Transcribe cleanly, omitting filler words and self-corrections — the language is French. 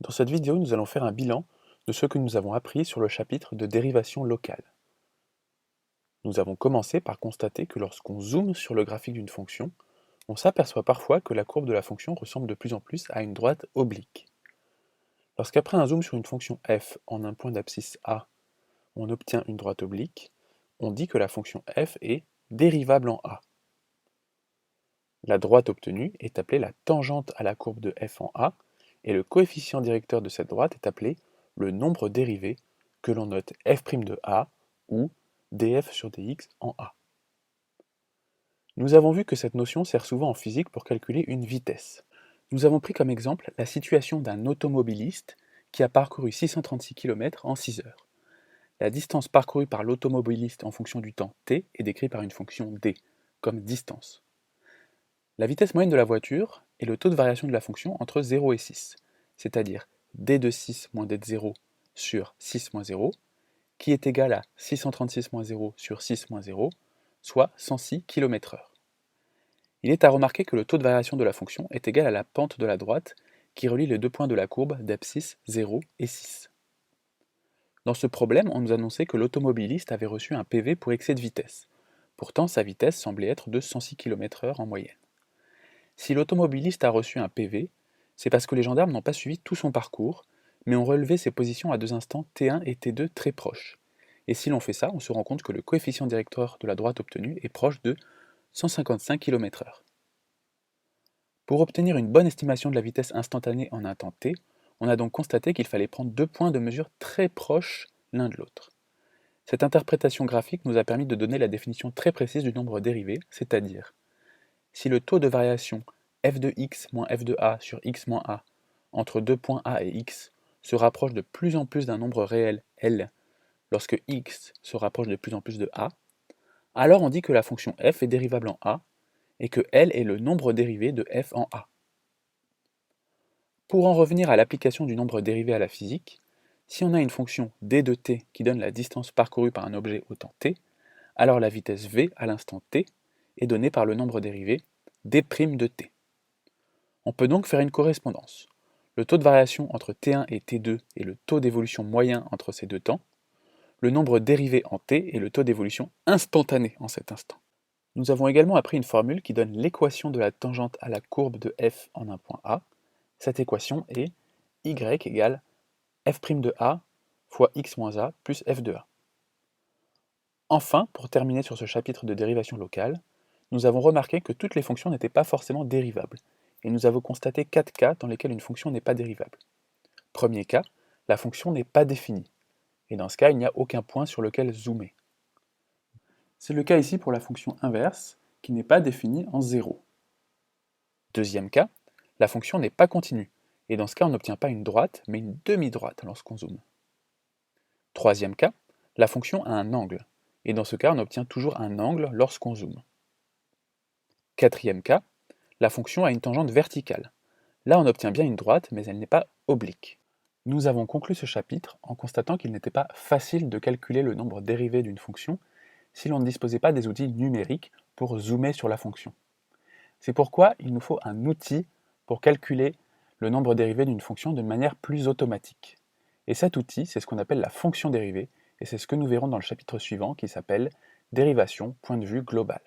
Dans cette vidéo, nous allons faire un bilan de ce que nous avons appris sur le chapitre de dérivation locale. Nous avons commencé par constater que lorsqu'on zoome sur le graphique d'une fonction, on s'aperçoit parfois que la courbe de la fonction ressemble de plus en plus à une droite oblique. Lorsqu'après un zoom sur une fonction f en un point d'abscisse a, on obtient une droite oblique, on dit que la fonction f est dérivable en a. La droite obtenue est appelée la tangente à la courbe de f en a, et le coefficient directeur de cette droite est appelé le nombre dérivé, que l'on note f' de a, ou df sur dx en a. Nous avons vu que cette notion sert souvent en physique pour calculer une vitesse. Nous avons pris comme exemple la situation d'un automobiliste qui a parcouru 636 km en 6 heures. La distance parcourue par l'automobiliste en fonction du temps t est décrite par une fonction d, comme distance. La vitesse moyenne de la voiture est le taux de variation de la fonction entre 0 et 6, c'est-à-dire d de 6 moins d de 0 sur 6 moins 0, qui est égal à 636 moins 0 sur 6 moins 0, soit 106 km/h. Il est à remarquer que le taux de variation de la fonction est égal à la pente de la droite qui relie les deux points de la courbe d'abscisse 0 et 6. Dans ce problème, on nous annonçait que l'automobiliste avait reçu un PV pour excès de vitesse. Pourtant, sa vitesse semblait être de 106 km/h en moyenne. Si l'automobiliste a reçu un PV, c'est parce que les gendarmes n'ont pas suivi tout son parcours, mais ont relevé ses positions à deux instants T1 et T2 très proches. Et si l'on fait ça, on se rend compte que le coefficient directeur de la droite obtenue est proche de 155 km/h. Pour obtenir une bonne estimation de la vitesse instantanée en un temps t, on a donc constaté qu'il fallait prendre deux points de mesure très proches l'un de l'autre. Cette interprétation graphique nous a permis de donner la définition très précise du nombre dérivé, c'est-à-dire si le taux de variation f de x moins f de a sur x moins a entre deux points a et x se rapproche de plus en plus d'un nombre réel L lorsque x se rapproche de plus en plus de a, alors on dit que la fonction f est dérivable en a et que L est le nombre dérivé de f en a. Pour en revenir à l'application du nombre dérivé à la physique, si on a une fonction d de t qui donne la distance parcourue par un objet au temps t, alors la vitesse v à l'instant t est donnée par le nombre dérivé d' de t. On peut donc faire une correspondance. Le taux de variation entre t1 et t2 est le taux d'évolution moyen entre ces deux temps. Le nombre dérivé en t est le taux d'évolution instantané en cet instant. Nous avons également appris une formule qui donne l'équation de la tangente à la courbe de f en un point A. Cette équation est y égale f' de a fois x moins a plus f de a. Enfin, pour terminer sur ce chapitre de dérivation locale, nous avons remarqué que toutes les fonctions n'étaient pas forcément dérivables, et nous avons constaté 4 cas dans lesquels une fonction n'est pas dérivable. Premier cas, la fonction n'est pas définie, et dans ce cas, il n'y a aucun point sur lequel zoomer. C'est le cas ici pour la fonction inverse, qui n'est pas définie en 0. Deuxième cas, la fonction n'est pas continue, et dans ce cas, on n'obtient pas une droite, mais une demi-droite lorsqu'on zoome. Troisième cas, la fonction a un angle, et dans ce cas, on obtient toujours un angle lorsqu'on zoome. Quatrième cas, la fonction a une tangente verticale. Là, on obtient bien une droite, mais elle n'est pas oblique. Nous avons conclu ce chapitre en constatant qu'il n'était pas facile de calculer le nombre dérivé d'une fonction si l'on ne disposait pas des outils numériques pour zoomer sur la fonction. C'est pourquoi il nous faut un outil pour calculer le nombre dérivé d'une fonction de manière plus automatique. Et cet outil, c'est ce qu'on appelle la fonction dérivée, et c'est ce que nous verrons dans le chapitre suivant qui s'appelle Dérivation, point de vue global.